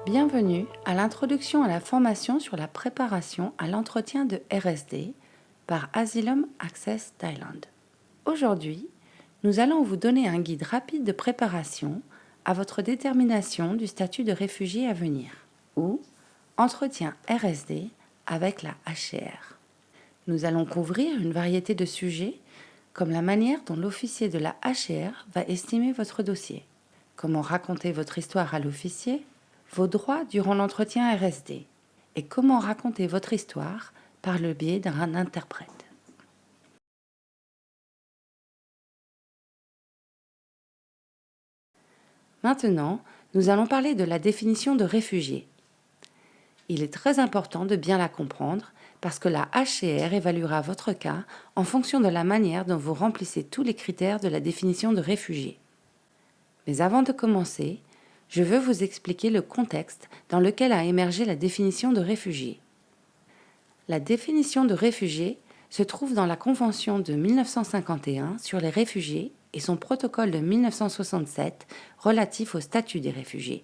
Bienvenue à l'introduction à la formation sur la préparation à l'entretien de RSD par Asylum Access Thailand. Aujourd'hui, nous allons vous donner un guide rapide de préparation à votre détermination du statut de réfugié à venir ou entretien RSD avec la HCR. Nous allons couvrir une variété de sujets comme la manière dont l'officier de la HCR va estimer votre dossier, comment raconter votre histoire à l'officier, vos droits durant l'entretien RSD et comment raconter votre histoire par le biais d'un interprète. Maintenant, nous allons parler de la définition de réfugié. Il est très important de bien la comprendre parce que la HCR évaluera votre cas en fonction de la manière dont vous remplissez tous les critères de la définition de réfugié. Mais avant de commencer, je veux vous expliquer le contexte dans lequel a émergé la définition de réfugié. La définition de réfugié se trouve dans la Convention de 1951 sur les réfugiés et son protocole de 1967 relatif au statut des réfugiés.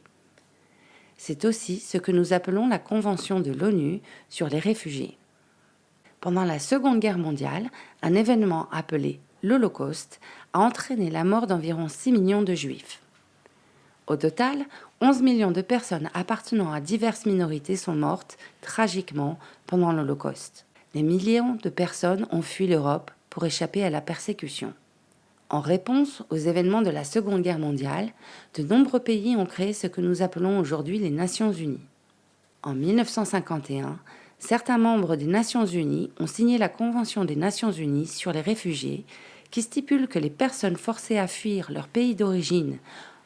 C'est aussi ce que nous appelons la Convention de l'ONU sur les réfugiés. Pendant la Seconde Guerre mondiale, un événement appelé l'Holocauste a entraîné la mort d'environ 6 millions de Juifs. Au total, 11 millions de personnes appartenant à diverses minorités sont mortes tragiquement pendant l'Holocauste. Des millions de personnes ont fui l'Europe pour échapper à la persécution. En réponse aux événements de la Seconde Guerre mondiale, de nombreux pays ont créé ce que nous appelons aujourd'hui les Nations Unies. En 1951, certains membres des Nations Unies ont signé la Convention des Nations Unies sur les réfugiés qui stipule que les personnes forcées à fuir leur pays d'origine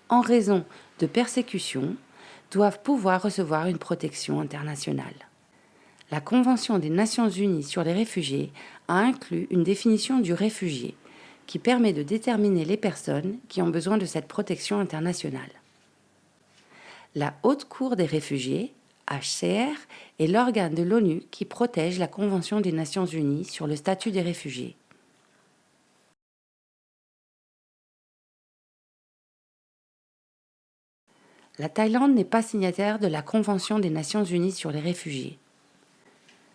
en raison de persécutions doivent pouvoir recevoir une protection internationale. La Convention des Nations Unies sur les réfugiés a inclus une définition du réfugié qui permet de déterminer les personnes qui ont besoin de cette protection internationale. La Haute Cour des réfugiés, HCR, est l'organe de l'ONU qui protège la Convention des Nations Unies sur le statut des réfugiés. La Thaïlande n'est pas signataire de la Convention des Nations Unies sur les réfugiés.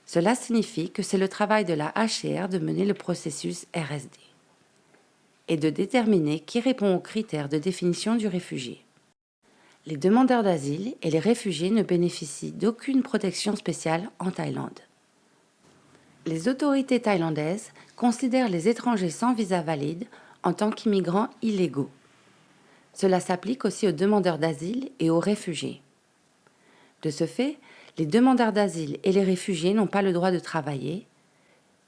Cela signifie que c'est le travail de la HCR de mener le processus RSD et de déterminer qui répond aux critères de définition du réfugié. Les demandeurs d'asile et les réfugiés ne bénéficient d'aucune protection spéciale en Thaïlande. Les autorités thaïlandaises considèrent les étrangers sans visa valide en tant qu'immigrants illégaux. Cela s'applique aussi aux demandeurs d'asile et aux réfugiés. De ce fait, les demandeurs d'asile et les réfugiés n'ont pas le droit de travailler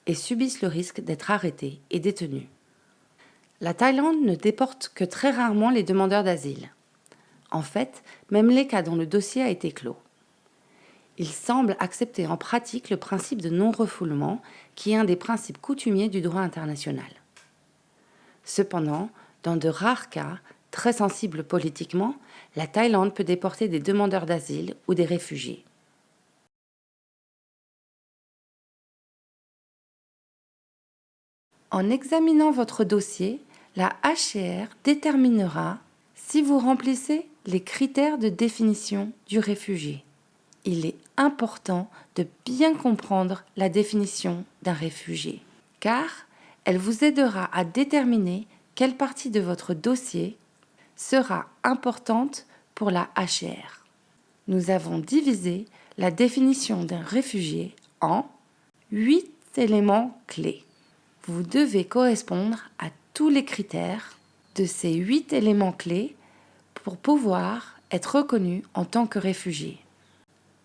et subissent le risque d'être arrêtés et détenus. La Thaïlande ne déporte que très rarement les demandeurs d'asile. En fait, même les cas dont le dossier a été clos. Il semble accepter en pratique le principe de non-refoulement, qui est un des principes coutumiers du droit international. Cependant, dans de rares cas, très sensibles politiquement, la Thaïlande peut déporter des demandeurs d'asile ou des réfugiés. En examinant votre dossier, la HCR déterminera si vous remplissez les critères de définition du réfugié. Il est important de bien comprendre la définition d'un réfugié, car elle vous aidera à déterminer quelle partie de votre dossier sera importante pour la HCR. Nous avons divisé la définition d'un réfugié en 8 éléments clés. Vous devez correspondre à tous les critères de ces 8 éléments clés pour pouvoir être reconnu en tant que réfugié.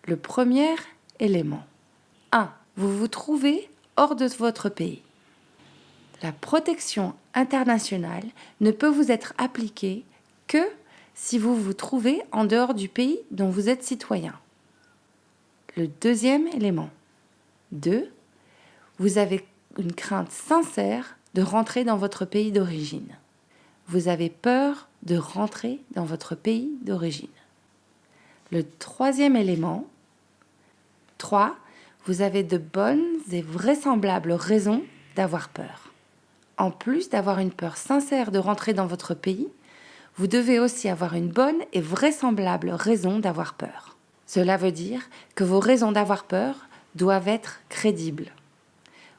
Le premier élément. 1. Vous vous trouvez hors de votre pays. La protection internationale ne peut vous être appliquée que si vous vous trouvez en dehors du pays dont vous êtes citoyen. Le deuxième élément. 2. Vous avez une crainte sincère de rentrer dans votre pays d'origine. Vous avez peur de rentrer dans votre pays d'origine. Le troisième élément. 3. Vous avez de bonnes et vraisemblables raisons d'avoir peur. En plus d'avoir une peur sincère de rentrer dans votre pays, vous devez aussi avoir une bonne et vraisemblable raison d'avoir peur. Cela veut dire que vos raisons d'avoir peur doivent être crédibles.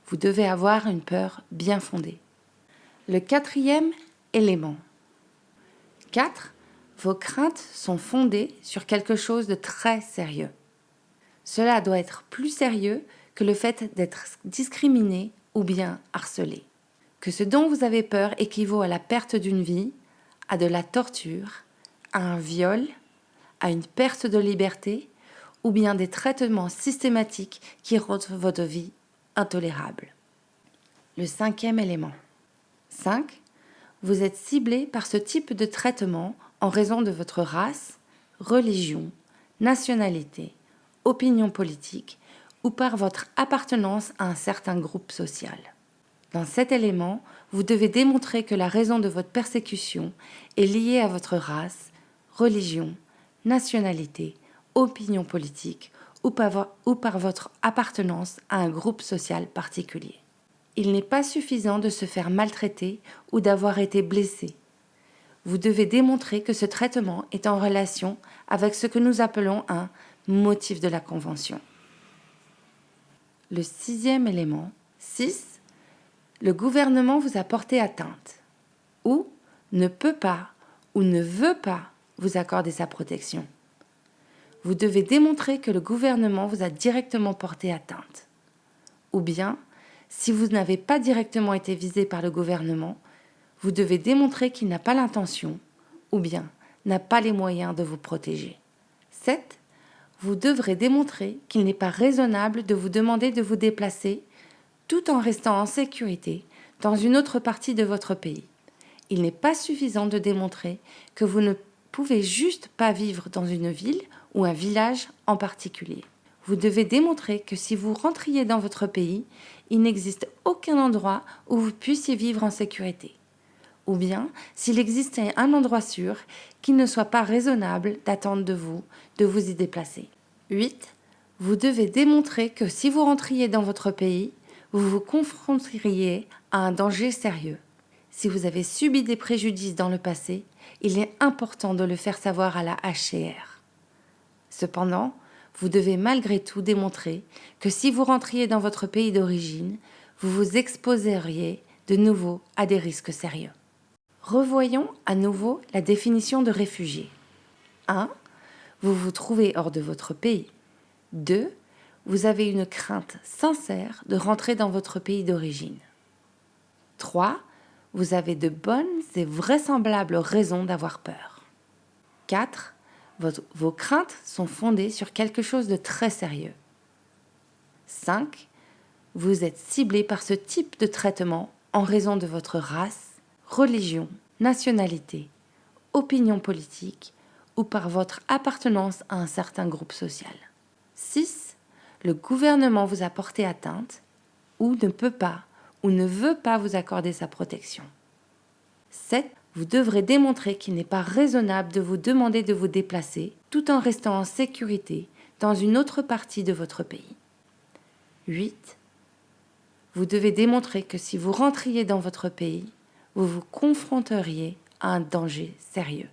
Vous devez avoir une peur bien fondée. Le quatrième élément. 4. Vos craintes sont fondées sur quelque chose de très sérieux. Cela doit être plus sérieux que le fait d'être discriminé ou bien harcelé. Que ce dont vous avez peur équivaut à la perte d'une vie, à de la torture, à un viol, à une perte de liberté ou bien des traitements systématiques qui rendent votre vie intolérable. Le cinquième élément. 5. Vous êtes ciblé par ce type de traitement en raison de votre race, religion, nationalité, opinion politique ou par votre appartenance à un certain groupe social. Dans cet élément, vous devez démontrer que la raison de votre persécution est liée à votre race, religion, nationalité, opinion politique ou par votre appartenance à un groupe social particulier. Il n'est pas suffisant de se faire maltraiter ou d'avoir été blessé. Vous devez démontrer que ce traitement est en relation avec ce que nous appelons un motif de la Convention. Le sixième élément. 6. Le gouvernement vous a porté atteinte ou ne peut pas ou ne veut pas vous accorder sa protection. Vous devez démontrer que le gouvernement vous a directement porté atteinte. Ou bien, si vous n'avez pas directement été visé par le gouvernement, vous devez démontrer qu'il n'a pas l'intention ou bien n'a pas les moyens de vous protéger. 7. Vous devrez démontrer qu'il n'est pas raisonnable de vous demander de vous déplacer tout en restant en sécurité dans une autre partie de votre pays. Il n'est pas suffisant de démontrer que vous ne pouvez juste pas vivre dans une ville ou un village en particulier. Vous devez démontrer que si vous rentriez dans votre pays, il n'existe aucun endroit où vous puissiez vivre en sécurité. Ou bien, s'il existait un endroit sûr, qu'il ne soit pas raisonnable d'attendre de vous y déplacer. 8. Vous devez démontrer que si vous rentriez dans votre pays, vous vous confronteriez à un danger sérieux. Si vous avez subi des préjudices dans le passé, il est important de le faire savoir à la HCR. Cependant, vous devez malgré tout démontrer que si vous rentriez dans votre pays d'origine, vous vous exposeriez de nouveau à des risques sérieux. Revoyons à nouveau la définition de réfugié. 1. Vous vous trouvez hors de votre pays. 2. Vous avez une crainte sincère de rentrer dans votre pays d'origine. 3. Vous avez de bonnes et vraisemblables raisons d'avoir peur. 4. Vos craintes sont fondées sur quelque chose de très sérieux. 5. Vous êtes ciblé par ce type de traitement en raison de votre race, religion, nationalité, opinion politique ou par votre appartenance à un certain groupe social. 6. Le gouvernement vous a porté atteinte ou ne peut pas ou ne veut pas vous accorder sa protection. 7. Vous devrez démontrer qu'il n'est pas raisonnable de vous demander de vous déplacer tout en restant en sécurité dans une autre partie de votre pays. 8. Vous devez démontrer que si vous rentriez dans votre pays, vous vous confronteriez à un danger sérieux.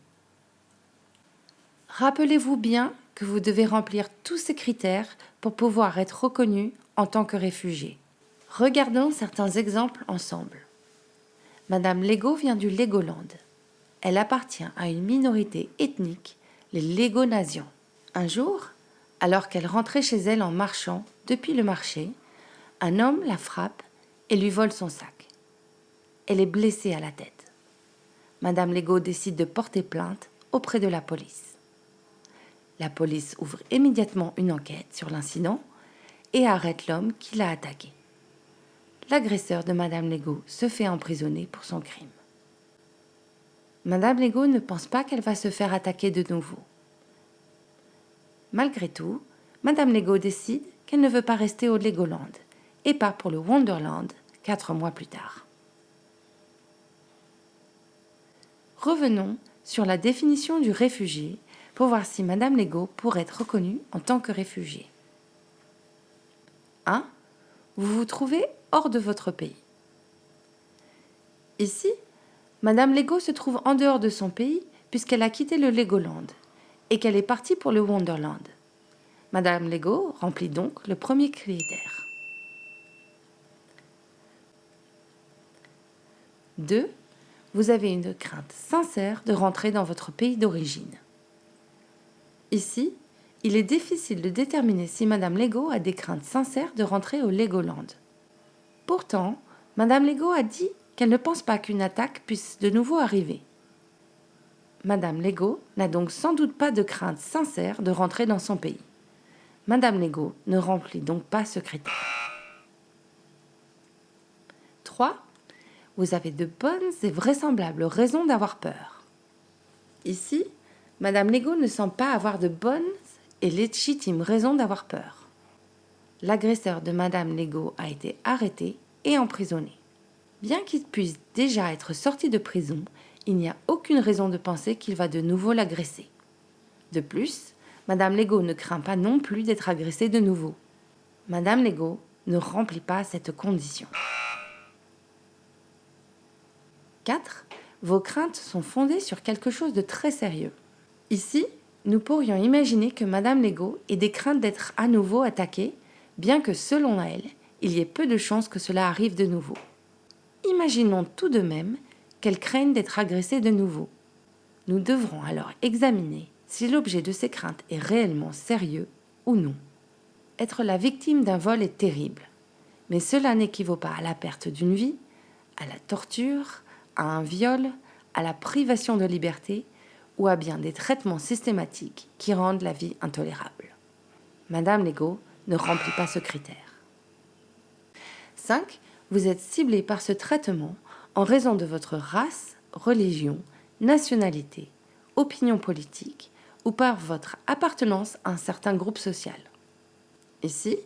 Rappelez-vous bien que vous devez remplir tous ces critères pour pouvoir être reconnu en tant que réfugié. Regardons certains exemples ensemble. Madame Lego vient du Legoland. Elle appartient à une minorité ethnique, les Légonasiens. Un jour, alors qu'elle rentrait chez elle en marchant depuis le marché, un homme la frappe et lui vole son sac. Elle est blessée à la tête. Madame Lego décide de porter plainte auprès de la police. La police ouvre immédiatement une enquête sur l'incident et arrête l'homme qui l'a attaqué. L'agresseur de Madame Lego se fait emprisonner pour son crime. Madame Lego ne pense pas qu'elle va se faire attaquer de nouveau. Malgré tout, Madame Lego décide qu'elle ne veut pas rester au Legoland et part pour le Wonderland 4 mois plus tard. Revenons sur la définition du réfugié pour voir si Madame Lego pourrait être reconnue en tant que réfugié. 1. Vous vous trouvez hors de votre pays. Ici, Madame Lego se trouve en dehors de son pays puisqu'elle a quitté le Legoland et qu'elle est partie pour le Wonderland. Madame Lego remplit donc le premier critère. 2. Vous avez une crainte sincère de rentrer dans votre pays d'origine. Ici, il est difficile de déterminer si Madame Lego a des craintes sincères de rentrer au Legoland. Pourtant, Madame Lego a dit qu'elle ne pense pas qu'une attaque puisse de nouveau arriver. Madame Lego n'a donc sans doute pas de crainte sincère de rentrer dans son pays. Madame Lego ne remplit donc pas ce critère. 3. Vous avez de bonnes et vraisemblables raisons d'avoir peur. Ici, Madame Lego ne semble pas avoir de bonnes et légitimes raisons d'avoir peur. L'agresseur de Madame Lego a été arrêté et emprisonné. Bien qu'il puisse déjà être sorti de prison, il n'y a aucune raison de penser qu'il va de nouveau l'agresser. De plus, Madame Lego ne craint pas non plus d'être agressée de nouveau. Madame Lego ne remplit pas cette condition. 4. Vos craintes sont fondées sur quelque chose de très sérieux. Ici, nous pourrions imaginer que Madame Lego ait des craintes d'être à nouveau attaquée, bien que selon elle, il y ait peu de chances que cela arrive de nouveau. Imaginons tout de même qu'elle craigne d'être agressée de nouveau. Nous devrons alors examiner si l'objet de ces craintes est réellement sérieux ou non. Être la victime d'un vol est terrible, mais cela n'équivaut pas à la perte d'une vie, à la torture, à un viol, à la privation de liberté ou à bien des traitements systématiques qui rendent la vie intolérable. Madame Lego ne remplit pas ce critère. 5. Vous êtes ciblé par ce traitement en raison de votre race, religion, nationalité, opinion politique ou par votre appartenance à un certain groupe social. Ici,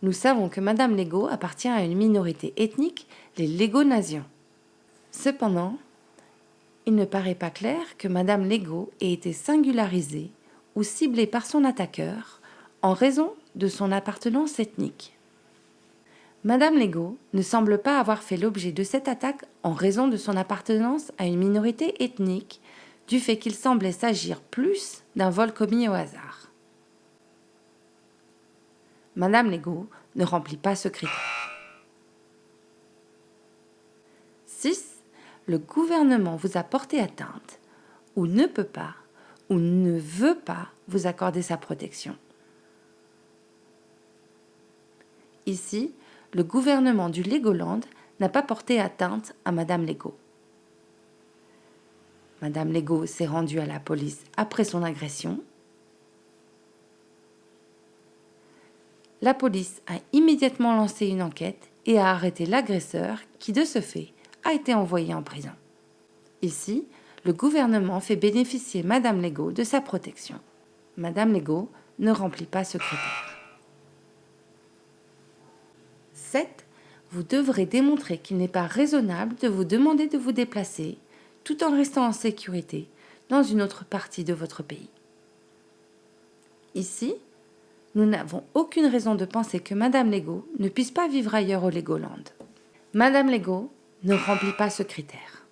nous savons que Madame Lego appartient à une minorité ethnique, les Légonasiens. Cependant, il ne paraît pas clair que Madame Lego ait été singularisée ou ciblée par son attaqueur en raison de son appartenance ethnique. Madame Lego ne semble pas avoir fait l'objet de cette attaque en raison de son appartenance à une minorité ethnique, du fait qu'il semblait s'agir plus d'un vol commis au hasard. Madame Lego ne remplit pas ce critère. 6. Le gouvernement vous a porté atteinte, ou ne peut pas, ou ne veut pas vous accorder sa protection. Ici, le gouvernement du Legoland n'a pas porté atteinte à Madame Lego. Madame Lego s'est rendue à la police après son agression. La police a immédiatement lancé une enquête et a arrêté l'agresseur qui, de ce fait, a été envoyé en prison. Ici, le gouvernement fait bénéficier Madame Lego de sa protection. Madame Lego ne remplit pas ce critère. 7. Vous devrez démontrer qu'il n'est pas raisonnable de vous demander de vous déplacer, tout en restant en sécurité, dans une autre partie de votre pays. Ici, nous n'avons aucune raison de penser que Madame Lego ne puisse pas vivre ailleurs au Legoland. Madame Lego ne remplit pas ce critère.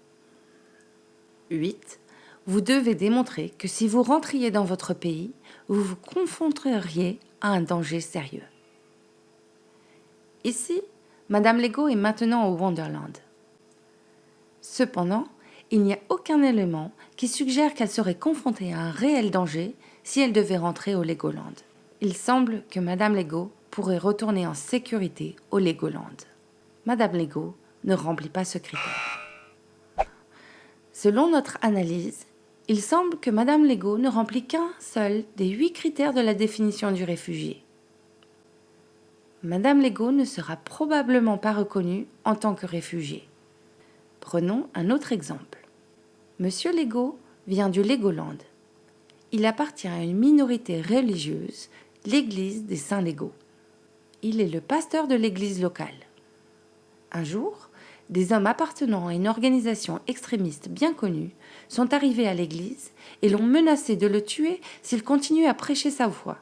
8. Vous devez démontrer que si vous rentriez dans votre pays, vous vous confronteriez à un danger sérieux. Ici, Madame Lego est maintenant au Wonderland. Cependant, il n'y a aucun élément qui suggère qu'elle serait confrontée à un réel danger si elle devait rentrer au Legoland. Il semble que Madame Lego pourrait retourner en sécurité au Legoland. Madame Lego ne remplit pas ce critère. Selon notre analyse, il semble que Madame Lego ne remplit qu'un seul des 8 critères de la définition du réfugié. Madame Lego ne sera probablement pas reconnue en tant que réfugié. Prenons un autre exemple. Monsieur Lego vient du Legoland. Il appartient à une minorité religieuse, l'église des Saints Lego. Il est le pasteur de l'église locale. Un jour, des hommes appartenant à une organisation extrémiste bien connue sont arrivés à l'église et l'ont menacé de le tuer s'il continuait à prêcher sa foi.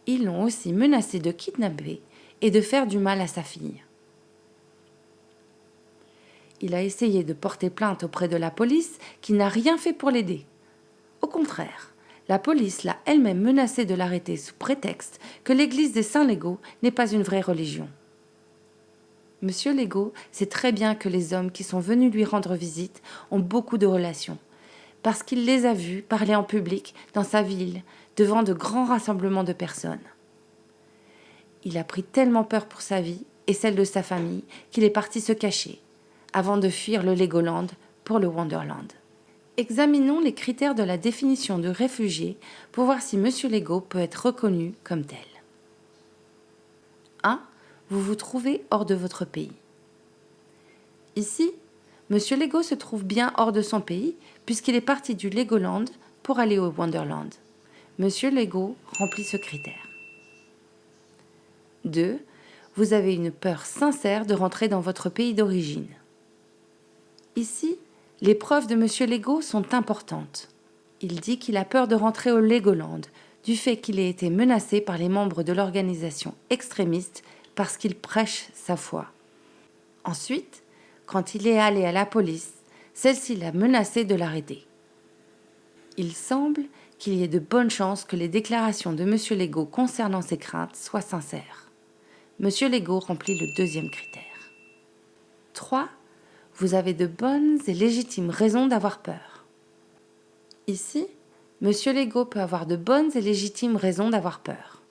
Ils l'ont aussi menacé de kidnapper et de faire du mal à sa fille. Il a essayé de porter plainte auprès de la police qui n'a rien fait pour l'aider. Au contraire, La police l'a elle-même menacé de l'arrêter sous prétexte que l'église des Saints Légaux n'est pas une vraie religion. Monsieur Legault sait très bien que les hommes qui sont venus lui rendre visite ont beaucoup de relations, parce qu'il les a vus parler en public dans sa ville, devant de grands rassemblements de personnes. Il a pris tellement peur pour sa vie et celle de sa famille qu'il est parti se cacher, avant de fuir le Legoland pour le Wonderland. Examinons les critères de la définition de réfugié pour voir si Monsieur Legault peut être reconnu comme tel. 1. Vous vous trouvez hors de votre pays. Ici, Monsieur Legault se trouve bien hors de son pays puisqu'il est parti du Legoland pour aller au Wonderland. Monsieur Legault remplit ce critère. 2. Vous avez une peur sincère de rentrer dans votre pays d'origine. Ici, les preuves de Monsieur Legault sont importantes. Il dit qu'il a peur de rentrer au Legoland du fait qu'il ait été menacé par les membres de l'organisation extrémiste parce qu'il prêche sa foi. Ensuite, quand il est allé à la police, celle-ci l'a menacé de l'arrêter. Il semble qu'il y ait de bonnes chances que les déclarations de Monsieur Legault concernant ses craintes soient sincères. Monsieur Legault remplit le deuxième critère. 3. Vous avez de bonnes et légitimes raisons d'avoir peur. Ici, Monsieur Legault peut avoir de bonnes et légitimes raisons d'avoir peur.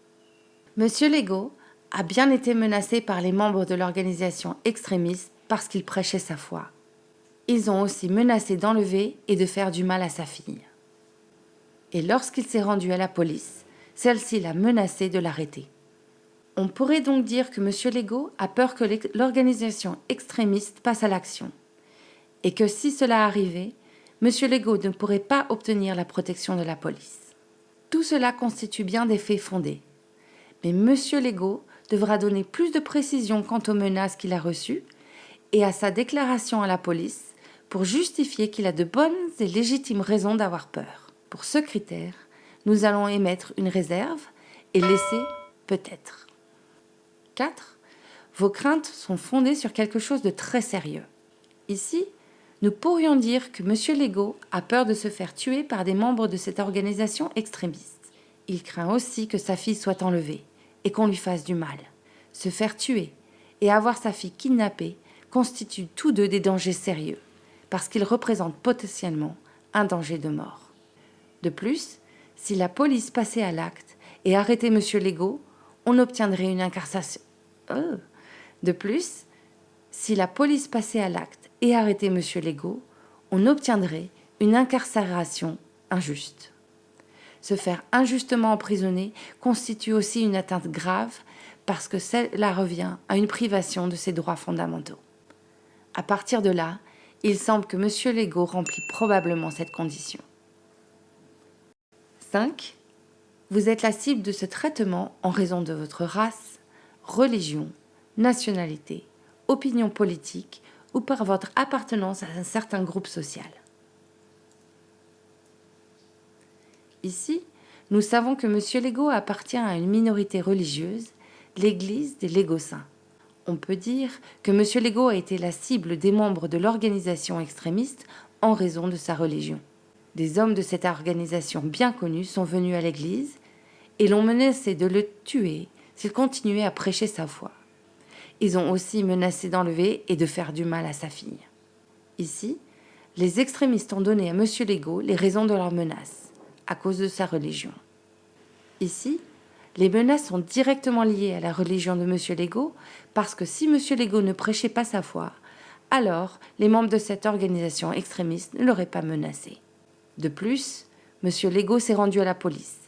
Monsieur Legault a bien été menacé par les membres de l'organisation extrémiste parce qu'il prêchait sa foi. Ils ont aussi menacé d'enlever et de faire du mal à sa fille. Et lorsqu'il s'est rendu à la police, celle-ci l'a menacé de l'arrêter. On pourrait donc dire que Monsieur Legault a peur que l'organisation extrémiste passe à l'action, et que si cela arrivait, Monsieur Legault ne pourrait pas obtenir la protection de la police. Tout cela constitue bien des faits fondés, mais Monsieur Legault devra donner plus de précisions quant aux menaces qu'il a reçues et à sa déclaration à la police pour justifier qu'il a de bonnes et légitimes raisons d'avoir peur. Pour ce critère, nous allons émettre une réserve et laisser peut-être. 4. Vos craintes sont fondées sur quelque chose de très sérieux. Ici, nous pourrions dire que Monsieur Legault a peur de se faire tuer par des membres de cette organisation extrémiste. Il craint aussi que sa fille soit enlevée et qu'on lui fasse du mal. Se faire tuer et avoir sa fille kidnappée constituent tous deux des dangers sérieux, parce qu'ils représentent potentiellement un danger de mort. De plus, si la police passait à l'acte et arrêtait Monsieur Legault, on obtiendrait une incarcération. De plus, si la police passait à l'acte et arrêtait Monsieur Legault, on obtiendrait une incarcération injuste. Se faire injustement emprisonner constitue aussi une atteinte grave parce que cela revient à une privation de ses droits fondamentaux. À partir de là, il semble que Monsieur Legault remplit probablement cette condition. 5. Vous êtes la cible de ce traitement en raison de votre race, religion, nationalité, opinion politique ou par votre appartenance à un certain groupe social. Ici, nous savons que Monsieur Legault appartient à une minorité religieuse, l'Église des Légociens. On peut dire que Monsieur Legault a été la cible des membres de l'organisation extrémiste en raison de sa religion. Des hommes de cette organisation bien connus sont venus à l'église et l'ont menacé de le tuer s'il continuait à prêcher sa foi. Ils ont aussi menacé d'enlever et de faire du mal à sa fille. Ici, les extrémistes ont donné à Monsieur Legault les raisons de leurs menaces, à cause de sa religion. Ici, les menaces sont directement liées à la religion de Monsieur Legault parce que si Monsieur Legault ne prêchait pas sa foi, alors les membres de cette organisation extrémiste ne l'auraient pas menacé. De plus, Monsieur Legault s'est rendu à la police.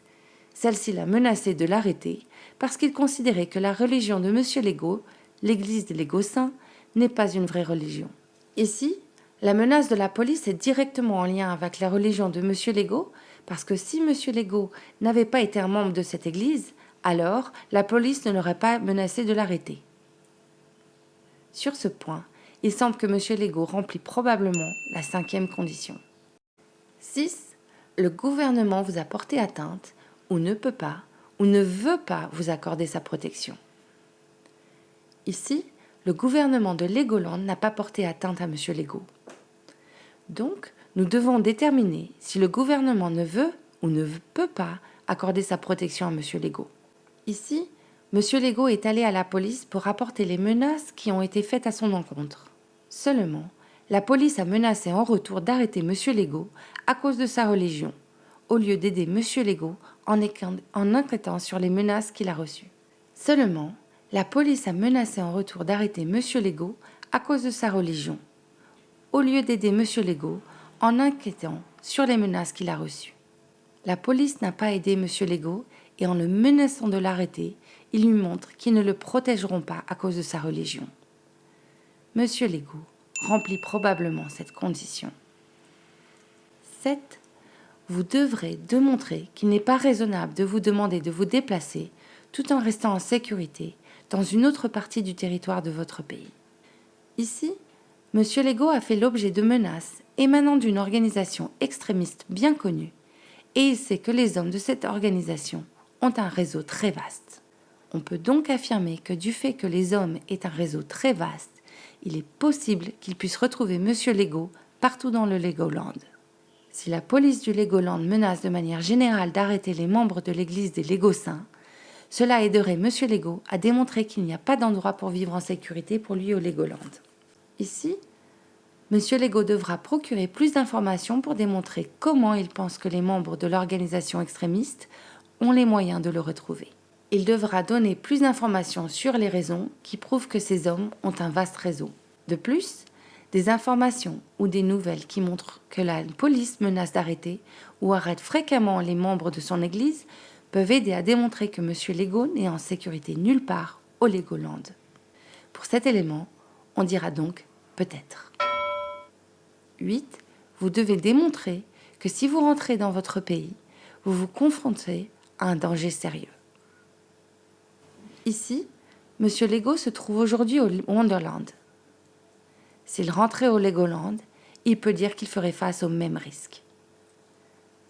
Celle-ci l'a menacé de l'arrêter parce qu'il considérait que la religion de Monsieur Legault, l'Église des Légociens, n'est pas une vraie religion. Ici, la menace de la police est directement en lien avec la religion de Monsieur Legault parce que si Monsieur Legault n'avait pas été un membre de cette Église, alors la police ne l'aurait pas menacé de l'arrêter. Sur ce point, il semble que Monsieur Legault remplit probablement la 5e condition. 6. Le gouvernement vous a porté atteinte ou ne peut pas ou ne veut pas vous accorder sa protection. Ici, le gouvernement de Legoland n'a pas porté atteinte à Monsieur Legault. Donc, nous devons déterminer si le gouvernement ne veut ou ne peut pas accorder sa protection à M. Legault. Ici, M. Legault est allé à la police pour rapporter les menaces qui ont été faites à son encontre. Seulement, la police a menacé en retour d'arrêter M. Legault à cause de sa religion, au lieu d'aider M. Legault en enquêtant sur les menaces qu'il a reçues. Seulement, la police a menacé en retour d'arrêter M. Legault à cause de sa religion, au lieu d'aider M. Legault en enquêtant sur les menaces qu'il a reçues. La police n'a pas aidé M. Legault et en le menaçant de l'arrêter, ils lui montrent qu'ils ne le protégeront pas à cause de sa religion. M. Legault remplit probablement cette condition. 7. Vous devrez démontrer qu'il n'est pas raisonnable de vous demander de vous déplacer tout en restant en sécurité dans une autre partie du territoire de votre pays. Ici, M. Legault a fait l'objet de menaces émanant d'une organisation extrémiste bien connue et il sait que les hommes de cette organisation ont un réseau très vaste. On peut donc affirmer que du fait que les hommes aient un réseau très vaste, il est possible qu'ils puissent retrouver M. Legault partout dans le Legoland. Si la police du Legoland menace de manière générale d'arrêter les membres de l'église des Légociens, cela aiderait M. Legault à démontrer qu'il n'y a pas d'endroit pour vivre en sécurité pour lui au Legoland. Ici, M. Legault devra procurer plus d'informations pour démontrer comment il pense que les membres de l'organisation extrémiste ont les moyens de le retrouver. Il devra donner plus d'informations sur les raisons qui prouvent que ces hommes ont un vaste réseau. De plus, des informations ou des nouvelles qui montrent que la police menace d'arrêter ou arrête fréquemment les membres de son église peuvent aider à démontrer que M. Legault n'est en sécurité nulle part au Legoland. Pour cet élément, on dira donc peut-être. 8. Vous devez démontrer que si vous rentrez dans votre pays, vous vous confrontez à un danger sérieux. Ici, M. Legault se trouve aujourd'hui au Wonderland. S'il rentrait au Legoland, il peut dire qu'il ferait face au même risque.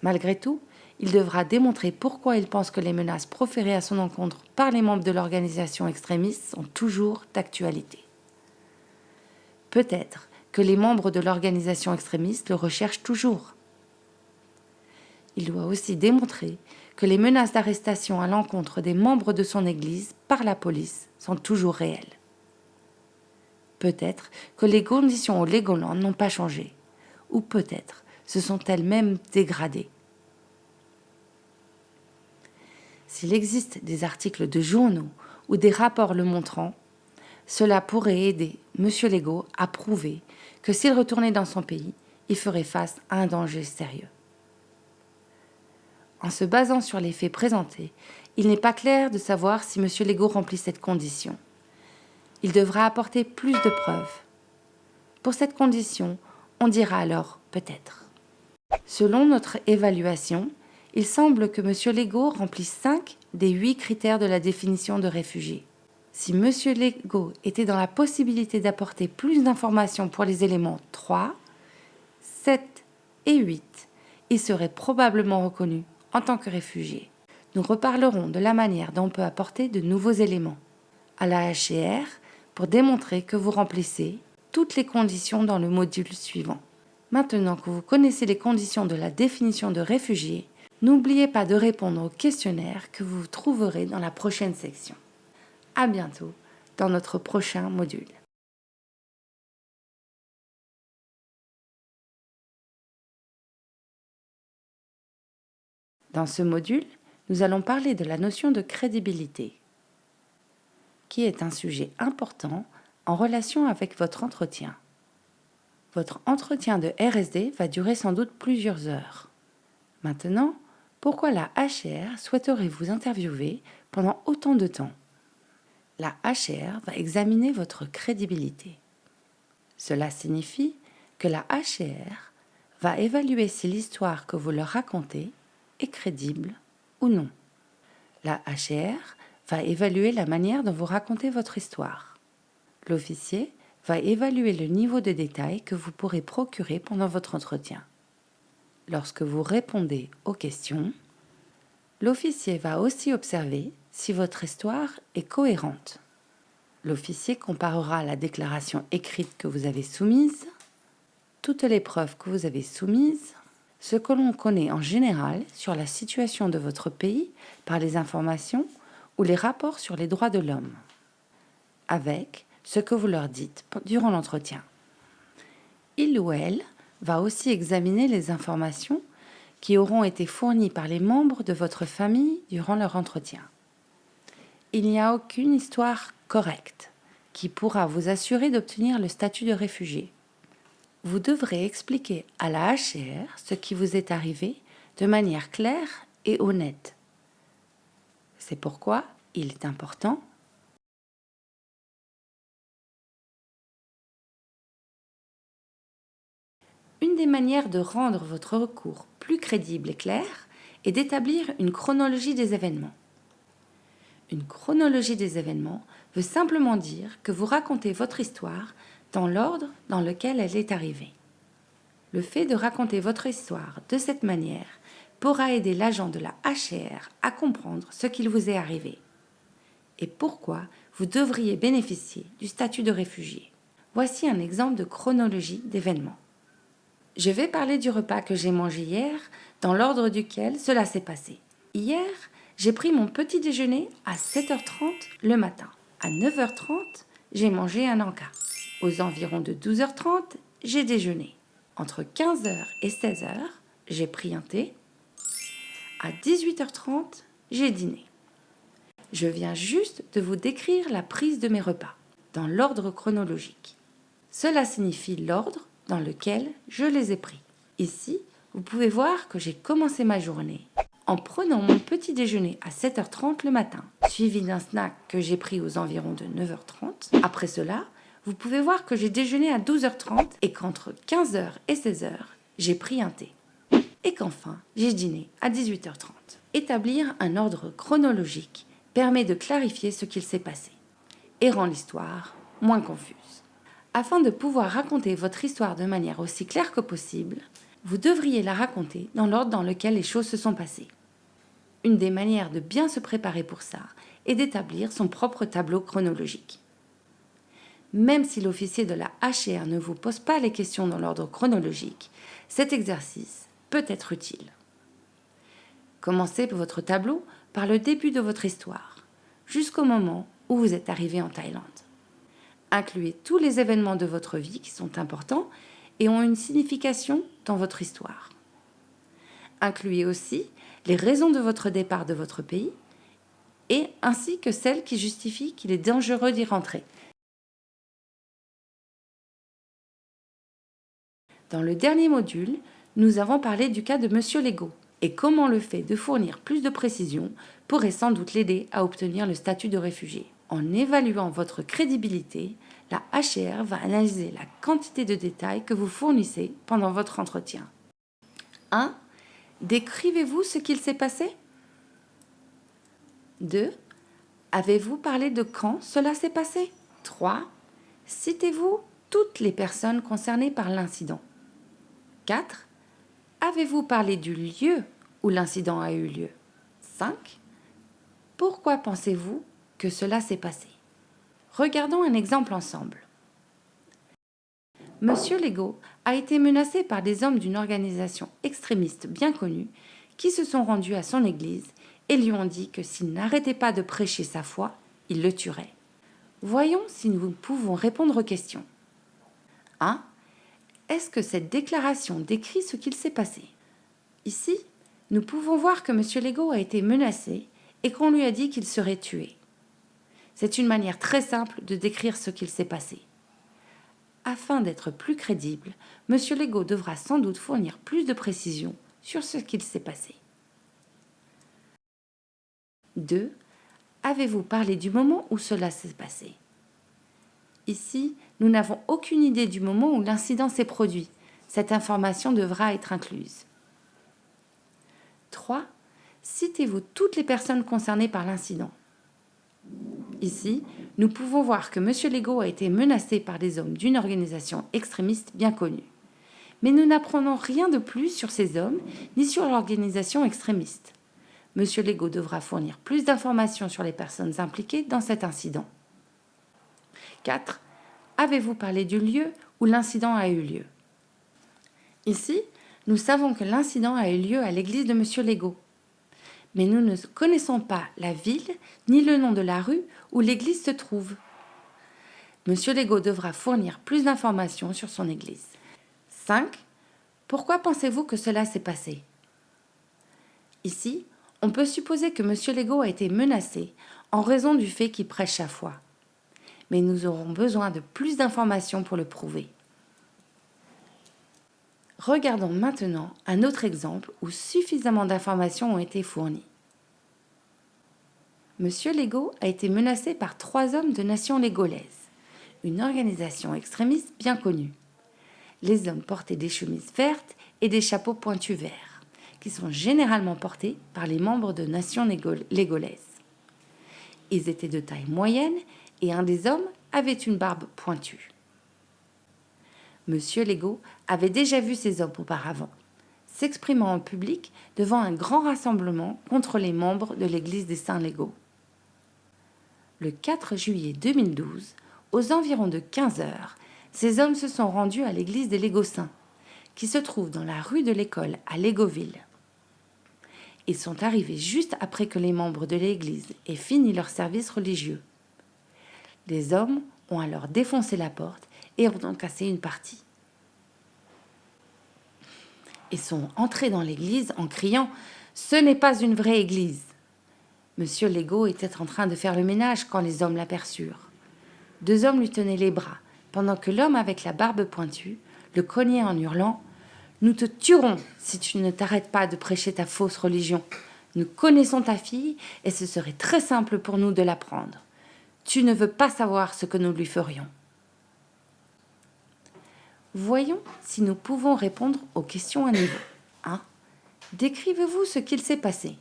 Malgré tout, il devra démontrer pourquoi il pense que les menaces proférées à son encontre par les membres de l'organisation extrémiste sont toujours d'actualité. Peut-être que les membres de l'organisation extrémiste le recherchent toujours. Il doit aussi démontrer que les menaces d'arrestation à l'encontre des membres de son Église par la police sont toujours réelles. Peut-être que les conditions au Legoland n'ont pas changé, ou peut-être se sont-elles même dégradées. S'il existe des articles de journaux ou des rapports le montrant, cela pourrait aider M. Legault à prouver que s'il retournait dans son pays, il ferait face à un danger sérieux. En se basant sur les faits présentés, il n'est pas clair de savoir si M. Legault remplit cette condition. Il devra apporter plus de preuves. Pour cette condition, on dira alors peut-être. Selon notre évaluation, il semble que M. Legault remplit 5 des 8 critères de la définition de réfugié. Si M. Legault était dans la possibilité d'apporter plus d'informations pour les éléments 3, 7 et 8, il serait probablement reconnu en tant que réfugié. Nous reparlerons de la manière dont on peut apporter de nouveaux éléments à la HCR pour démontrer que vous remplissez toutes les conditions dans le module suivant. Maintenant que vous connaissez les conditions de la définition de réfugié, n'oubliez pas de répondre au questionnaire que vous trouverez dans la prochaine section. À bientôt dans notre prochain module. Dans ce module, nous allons parler de la notion de crédibilité, qui est un sujet important en relation avec votre entretien. Votre entretien de RSD va durer sans doute plusieurs heures. Maintenant, pourquoi la HCR souhaiterait vous interviewer pendant autant de temps ? La HCR va examiner votre crédibilité. Cela signifie que la HCR va évaluer si l'histoire que vous leur racontez est crédible ou non. La HCR va évaluer la manière dont vous racontez votre histoire. L'officier va évaluer le niveau de détail que vous pourrez procurer pendant votre entretien. Lorsque vous répondez aux questions, l'officier va aussi observer si votre histoire est cohérente. L'officier comparera la déclaration écrite que vous avez soumise, toutes les preuves que vous avez soumises ce que l'on connaît en général sur la situation de votre pays par les informations ou les rapports sur les droits de l'homme, avec ce que vous leur dites durant l'entretien. Il ou elle va aussi examiner les informations qui auront été fournies par les membres de votre famille durant leur entretien. Il n'y a aucune histoire correcte qui pourra vous assurer d'obtenir le statut de réfugié. Vous devrez expliquer à la HCR ce qui vous est arrivé de manière claire et honnête. C'est pourquoi il est important Une des manières de rendre votre recours plus crédible et clair est d'établir une chronologie des événements. Une chronologie des événements veut simplement dire que vous racontez votre histoire dans l'ordre dans lequel elle est arrivée. Le fait de raconter votre histoire de cette manière pourra aider l'agent de la HCR à comprendre ce qu'il vous est arrivé et pourquoi vous devriez bénéficier du statut de réfugié. Voici un exemple de chronologie d'événements. Je vais parler du repas que j'ai mangé hier, dans l'ordre duquel cela s'est passé. Hier, j'ai pris mon petit déjeuner à 7h30 le matin. À 9h30, j'ai mangé un encas. Aux environs de 12h30, j'ai déjeuné. Entre 15h et 16h, j'ai pris un thé. À 18h30, j'ai dîné. Je viens juste de vous décrire la prise de mes repas, dans l'ordre chronologique. Cela signifie l'ordre dans lequel je les ai pris. Ici, vous pouvez voir que j'ai commencé ma journée en prenant mon petit déjeuner à 7h30 le matin, suivi d'un snack que j'ai pris aux environs de 9h30. Après cela, vous pouvez voir que j'ai déjeuné à 12h30 et qu'entre 15h et 16h, j'ai pris un thé. Et qu'enfin, j'ai dîné à 18h30. Établir un ordre chronologique permet de clarifier ce qu'il s'est passé et rend l'histoire moins confuse. Afin de pouvoir raconter votre histoire de manière aussi claire que possible, vous devriez la raconter dans l'ordre dans lequel les choses se sont passées. Une des manières de bien se préparer pour ça est d'établir son propre tableau chronologique. Même si l'officier de la HCR ne vous pose pas les questions dans l'ordre chronologique, cet exercice peut être utile. Commencez votre tableau par le début de votre histoire, jusqu'au moment où vous êtes arrivé en Thaïlande. Incluez tous les événements de votre vie qui sont importants et ont une signification dans votre histoire. Incluez aussi les raisons de votre départ de votre pays et ainsi que celles qui justifient qu'il est dangereux d'y rentrer. Dans le dernier module, nous avons parlé du cas de Monsieur Legault et comment le fait de fournir plus de précisions pourrait sans doute l'aider à obtenir le statut de réfugié. En évaluant votre crédibilité, la HCR va analyser la quantité de détails que vous fournissez pendant votre entretien. 1. Décrivez-vous ce qu'il s'est passé? 2. Avez-vous parlé de quand cela s'est passé? 3. Citez-vous toutes les personnes concernées par l'incident. 4. Avez-vous parlé du lieu où l'incident a eu lieu? 5. Pourquoi pensez-vous que cela s'est passé? Regardons un exemple ensemble. Monsieur Legault a été menacé par des hommes d'une organisation extrémiste bien connue qui se sont rendus à son église et lui ont dit que s'il n'arrêtait pas de prêcher sa foi, ils le tueraient. Voyons si nous pouvons répondre aux questions. 1. Est-ce que cette déclaration décrit ce qu'il s'est passé? Ici, nous pouvons voir que Monsieur Legault a été menacé et qu'on lui a dit qu'il serait tué. C'est une manière très simple de décrire ce qu'il s'est passé. Afin d'être plus crédible, Monsieur Legault devra sans doute fournir plus de précisions sur ce qu'il s'est passé. 2. Avez-vous parlé du moment où cela s'est passé? Ici, nous n'avons aucune idée du moment où l'incident s'est produit. Cette information devra être incluse. 3. Citez-vous toutes les personnes concernées par l'incident. Ici, nous pouvons voir que Monsieur Legault a été menacé par des hommes d'une organisation extrémiste bien connue. Mais nous n'apprenons rien de plus sur ces hommes ni sur l'organisation extrémiste. Monsieur Legault devra fournir plus d'informations sur les personnes impliquées dans cet incident. 4. Avez-vous parlé du lieu où l'incident a eu lieu? Ici, Nous savons que l'incident a eu lieu à l'église de Monsieur Legault. Mais nous ne connaissons pas la ville ni le nom de la rue où l'église se trouve. Monsieur Legault devra fournir plus d'informations sur son église. 5. Pourquoi pensez-vous que cela s'est passé? Ici, on peut supposer que Monsieur Legault a été menacé en raison du fait qu'il prêche sa foi. Mais nous aurons besoin de plus d'informations pour le prouver. Regardons maintenant un autre exemple où suffisamment d'informations ont été fournies. Monsieur Legault a été menacé par 3 hommes de Nation Légolaise, une organisation extrémiste bien connue. Les hommes portaient des chemises vertes et des chapeaux pointus verts, qui sont généralement portés par les membres de Nation Légolaise. Ils étaient de taille moyenne et un des hommes avait une barbe pointue. Monsieur Legault avait déjà vu ces hommes auparavant, s'exprimant en public devant un grand rassemblement contre les membres de l'Église des Saints-Légaux. Le 4 juillet 2012, aux environs de 15 heures, ces hommes se sont rendus à l'église des Légaucins, qui se trouve dans la rue de l'école à Légauville. Ils sont arrivés juste après que les membres de l'église aient fini leur service religieux. Les hommes ont alors défoncé la porte et ont en cassé une partie. Ils sont entrés dans l'église en criant « Ce n'est pas une vraie église !» Monsieur Legault était en train de faire le ménage quand les hommes l'aperçurent. 2 hommes lui tenaient les bras, pendant que l'homme avec la barbe pointue le cognait en hurlant « Nous te tuerons si tu ne t'arrêtes pas de prêcher ta fausse religion. Nous connaissons ta fille et ce serait très simple pour nous de la prendre. Tu ne veux pas savoir ce que nous lui ferions. » Voyons si nous pouvons répondre aux questions à niveau. 1. Décrivez-vous ce qu'il s'est passé.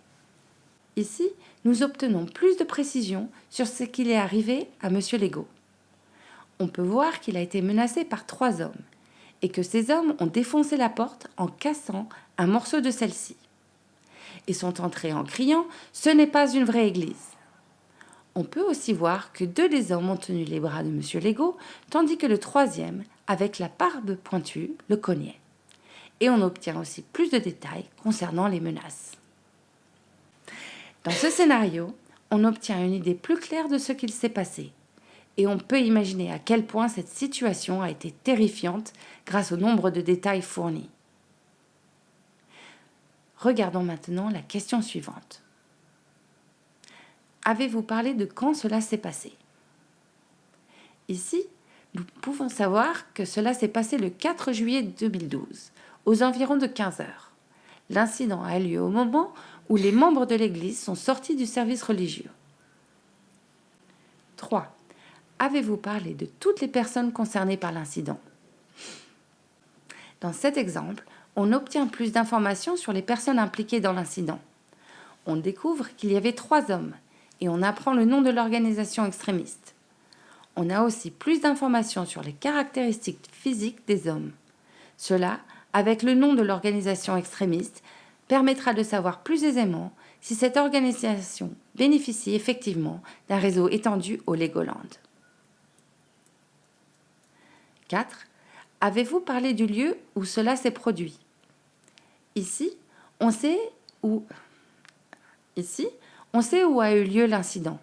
Ici, nous obtenons plus de précisions sur ce qu'il est arrivé à Monsieur Legault. On peut voir qu'il a été menacé par 3 hommes et que ces hommes ont défoncé la porte en cassant un morceau de celle-ci. Ils sont entrés en criant « Ce n'est pas une vraie église !» On peut aussi voir que 2 des hommes ont tenu les bras de Monsieur Legault, tandis que le 3e, avec la barbe pointue, le cognait. Et on obtient aussi plus de détails concernant les menaces. Dans ce scénario, on obtient une idée plus claire de ce qu'il s'est passé. Et on peut imaginer à quel point cette situation a été terrifiante grâce au nombre de détails fournis. Regardons maintenant la question suivante. Avez-vous parlé de quand cela s'est passé? Ici, nous pouvons savoir que cela s'est passé le 4 juillet 2012, aux environs de 15 heures. L'incident a lieu au moment où les membres de l'Église sont sortis du service religieux. 3. Avez-vous parlé de toutes les personnes concernées par l'incident? Dans cet exemple, on obtient plus d'informations sur les personnes impliquées dans l'incident. On découvre qu'il y avait 3 hommes et on apprend le nom de l'organisation extrémiste. On a aussi plus d'informations sur les caractéristiques physiques des hommes. Cela, avec le nom de l'organisation extrémiste, permettra de savoir plus aisément si cette organisation bénéficie effectivement d'un réseau étendu au Legoland. 4. Avez-vous parlé du lieu où cela s'est produit? Ici, on sait où a eu lieu l'incident.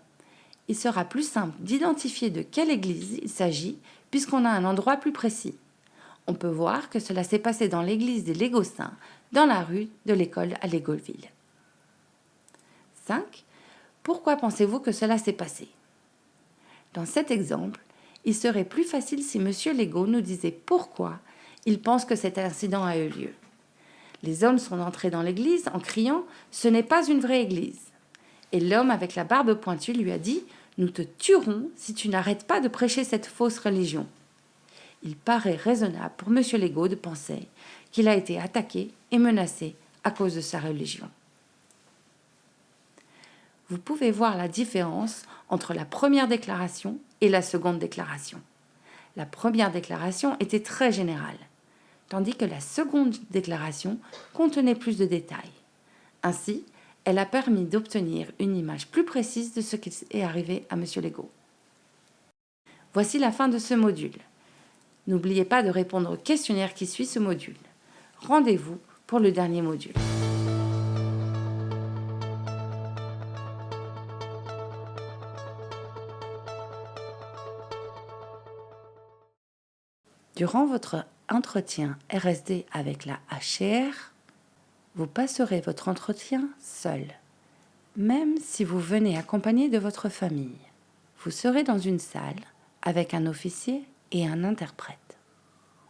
Il sera plus simple d'identifier de quelle église il s'agit puisqu'on a un endroit plus précis. On peut voir que cela s'est passé dans l'église des Légaucins, dans la rue de l'école à Légauville. 5. Pourquoi pensez-vous que cela s'est passé? Dans cet exemple, il serait plus facile si Monsieur Legault nous disait pourquoi il pense que cet incident a eu lieu. Les hommes sont entrés dans l'église en criant « Ce n'est pas une vraie église !» Et l'homme avec la barbe pointue lui a dit « Nous te tuerons si tu n'arrêtes pas de prêcher cette fausse religion !» Il paraît raisonnable pour Monsieur Legault de penser qu'il a été attaqué et menacé à cause de sa religion. Vous pouvez voir la différence entre la première déclaration et la seconde déclaration. La première déclaration était très générale, tandis que la seconde déclaration contenait plus de détails. Ainsi, elle a permis d'obtenir une image plus précise de ce qui est arrivé à Monsieur Legault. Voici la fin de ce module. N'oubliez pas de répondre au questionnaire qui suit ce module. Rendez-vous pour le dernier module. Durant votre entretien RSD avec la HCR, vous passerez votre entretien seul, même si vous venez accompagné de votre famille. Vous serez dans une salle avec un officier et un interprète.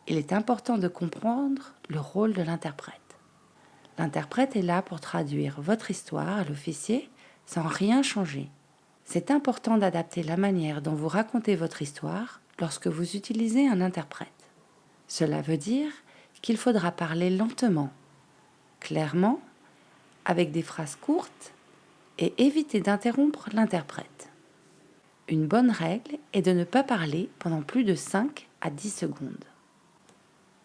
Il est important de comprendre le rôle de l'interprète. L'interprète est là pour traduire votre histoire à l'officier sans rien changer. C'est important d'adapter la manière dont vous racontez votre histoire lorsque vous utilisez un interprète. Cela veut dire qu'il faudra parler lentement, clairement, avec des phrases courtes et éviter d'interrompre l'interprète. Une bonne règle est de ne pas parler pendant plus de 5 à 10 secondes,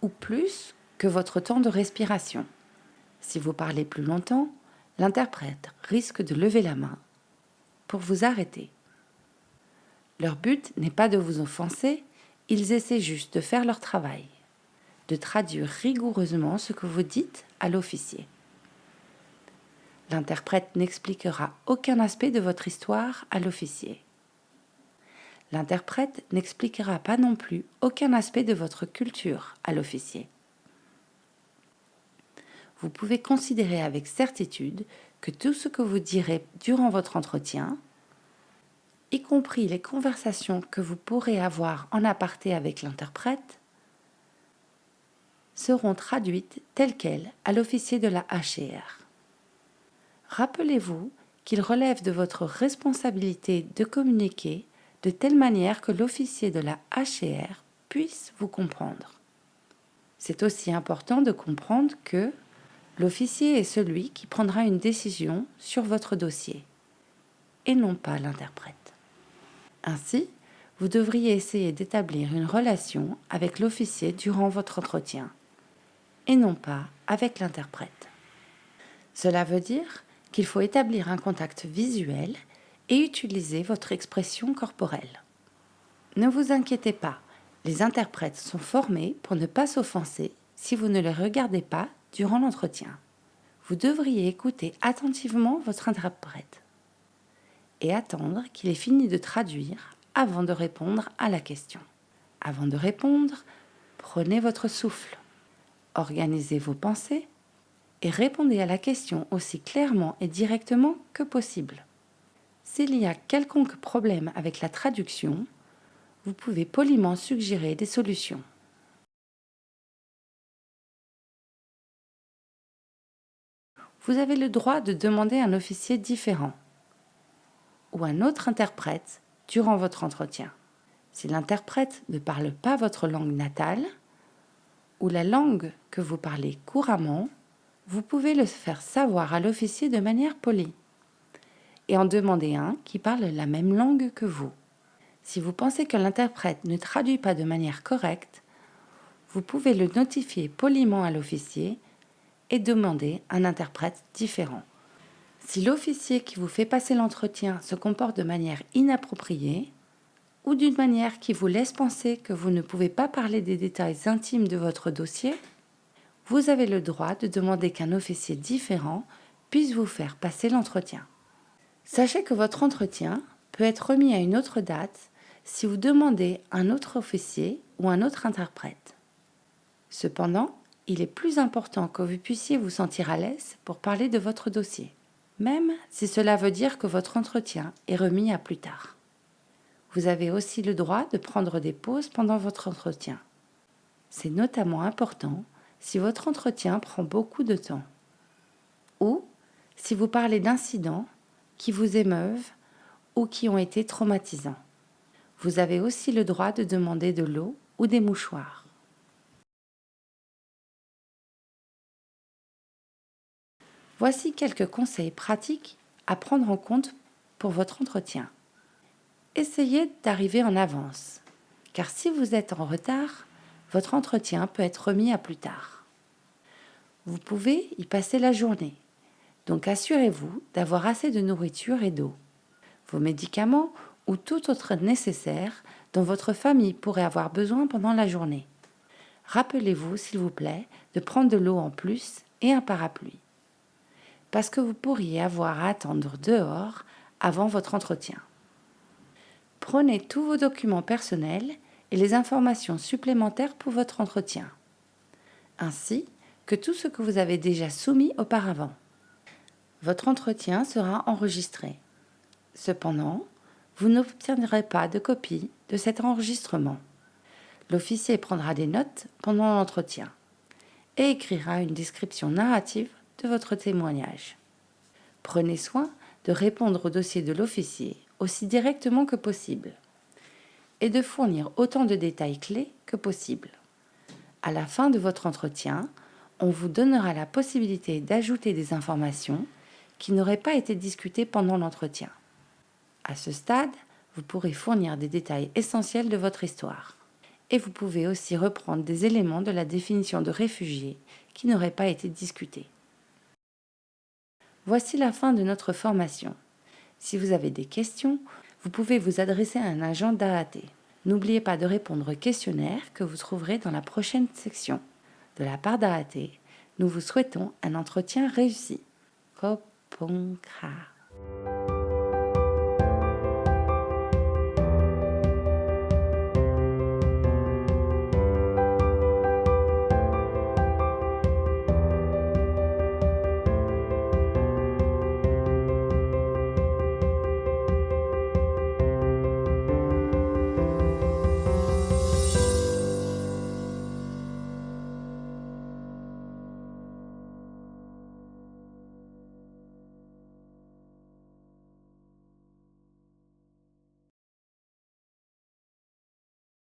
ou plus que votre temps de respiration. Si vous parlez plus longtemps, l'interprète risque de lever la main pour vous arrêter. Leur but n'est pas de vous offenser, ils essaient juste de faire leur travail, de traduire rigoureusement ce que vous dites à l'officier. L'interprète n'expliquera aucun aspect de votre histoire à l'officier. L'interprète n'expliquera pas non plus aucun aspect de votre culture à l'officier. Vous pouvez considérer avec certitude que tout ce que vous direz durant votre entretien, y compris les conversations que vous pourrez avoir en aparté avec l'interprète, seront traduites telles quelles à l'officier de la HCR. Rappelez-vous qu'il relève de votre responsabilité de communiquer de telle manière que l'officier de la HCR puisse vous comprendre. C'est aussi important de comprendre que l'officier est celui qui prendra une décision sur votre dossier, et non pas l'interprète. Ainsi, vous devriez essayer d'établir une relation avec l'officier durant votre entretien, et non pas avec l'interprète. Cela veut dire qu'il faut établir un contact visuel et utiliser votre expression corporelle. Ne vous inquiétez pas, les interprètes sont formés pour ne pas s'offenser si vous ne les regardez pas durant l'entretien. Vous devriez écouter attentivement votre interprète et attendre qu'il ait fini de traduire avant de répondre à la question. Avant de répondre, prenez votre souffle, organisez vos pensées et répondez à la question aussi clairement et directement que possible. S'il y a quelconque problème avec la traduction, vous pouvez poliment suggérer des solutions. Vous avez le droit de demander un officier différent ou un autre interprète durant votre entretien. Si l'interprète ne parle pas votre langue natale ou la langue que vous parlez couramment, vous pouvez le faire savoir à l'officier de manière polie et en demander un qui parle la même langue que vous. Si vous pensez que l'interprète ne traduit pas de manière correcte, vous pouvez le notifier poliment à l'officier et demander un interprète différent. Si l'officier qui vous fait passer l'entretien se comporte de manière inappropriée ou d'une manière qui vous laisse penser que vous ne pouvez pas parler des détails intimes de votre dossier, vous avez le droit de demander qu'un officier différent puisse vous faire passer l'entretien. Sachez que votre entretien peut être remis à une autre date si vous demandez un autre officier ou un autre interprète. Cependant, il est plus important que vous puissiez vous sentir à l'aise pour parler de votre dossier, même si cela veut dire que votre entretien est remis à plus tard. Vous avez aussi le droit de prendre des pauses pendant votre entretien. C'est notamment important si votre entretien prend beaucoup de temps ou si vous parlez d'incidents qui vous émeuvent ou qui ont été traumatisants. Vous avez aussi le droit de demander de l'eau ou des mouchoirs. Voici quelques conseils pratiques à prendre en compte pour votre entretien. Essayez d'arriver en avance, car si vous êtes en retard, votre entretien peut être remis à plus tard. Vous pouvez y passer la journée, donc assurez-vous d'avoir assez de nourriture et d'eau, vos médicaments ou tout autre nécessaire dont votre famille pourrait avoir besoin pendant la journée. Rappelez-vous, s'il vous plaît, de prendre de l'eau en plus et un parapluie, parce que vous pourriez avoir à attendre dehors avant votre entretien. Prenez tous vos documents personnels et les informations supplémentaires pour votre entretien, ainsi que tout ce que vous avez déjà soumis auparavant. Votre entretien sera enregistré. Cependant, vous n'obtiendrez pas de copie de cet enregistrement. L'officier prendra des notes pendant l'entretien et écrira une description narrative de votre témoignage. Prenez soin de répondre au dossier de l'officier aussi directement que possible et de fournir autant de détails clés que possible. À la fin de votre entretien, on vous donnera la possibilité d'ajouter des informations qui n'auraient pas été discutées pendant l'entretien. À ce stade, vous pourrez fournir des détails essentiels de votre histoire. Et vous pouvez aussi reprendre des éléments de la définition de réfugié qui n'auraient pas été discutés. Voici la fin de notre formation. Si vous avez des questions, vous pouvez vous adresser à un agent d'AAT. N'oubliez pas de répondre au questionnaire que vous trouverez dans la prochaine section. De la part d'AAT, nous vous souhaitons un entretien réussi. Koponka.